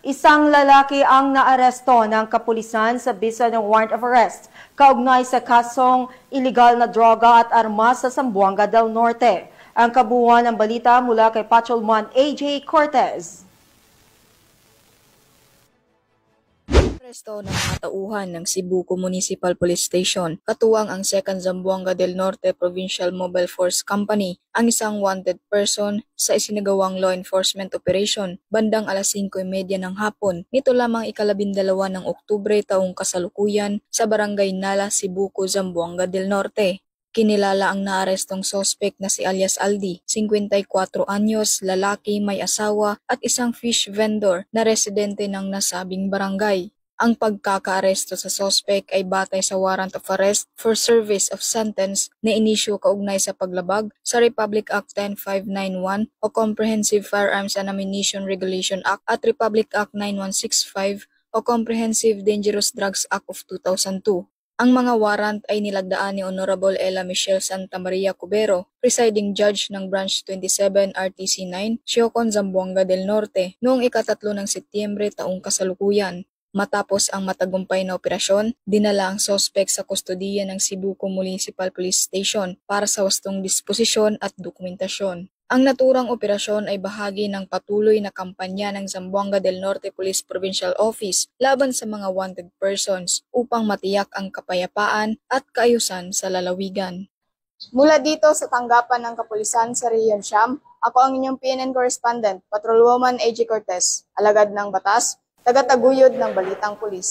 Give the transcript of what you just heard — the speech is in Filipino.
Isang lalaki ang naaresto ng kapulisan sa bisa ng warrant of arrest kaugnay sa kasong iligal na droga at armas sa Zamboanga del Norte. Ang kabuuan ng balita mula kay Patrolman AJ Cortez. Aresto ng mga tauhan ng Cebuco Municipal Police Station, katuwang ang 2nd Zamboanga del Norte Provincial Mobile Force Company, ang isang wanted person sa isinagawang law enforcement operation bandang alas 5:30 ng hapon nito lamang ika-12 ng Oktubre taong kasalukuyan sa Barangay Nala, Cebuco, Zamboanga del Norte. Kinilala ang naarestong sospek na si alias Aldi, 54 anyos, lalaki, may asawa at isang fish vendor na residente ng nasabing barangay. Ang pagkakaaresto sa sospek ay batay sa warrant of arrest for service of sentence na inisyu kaugnay sa paglabag sa Republic Act 10591 o Comprehensive Firearms and Ammunition Regulation Act at Republic Act 9165 o Comprehensive Dangerous Drugs Act of 2002. Ang mga warrant ay nilagdaan ni Honorable Ella Michelle Santa Maria Cubero, presiding judge ng Branch 27 RTC 9, Siocon, Zamboanga del Norte, noong ika-3 ng Setyembre taong kasalukuyan. Matapos ang matagumpay na operasyon, dinala ang sospek sa kustodiya ng Cebuco Municipal Police Station para sa wastong disposisyon at dokumentasyon. Ang naturang operasyon ay bahagi ng patuloy na kampanya ng Zamboanga del Norte Police Provincial Office laban sa mga wanted persons upang matiyak ang kapayapaan at kaayusan sa lalawigan. Mula dito sa tanggapan ng kapulisan sa Region Siam, ako ang inyong PNN correspondent, Patrolwoman AJ Cortez, alagad ng batas, tagataguyod ng Balitang Pulis.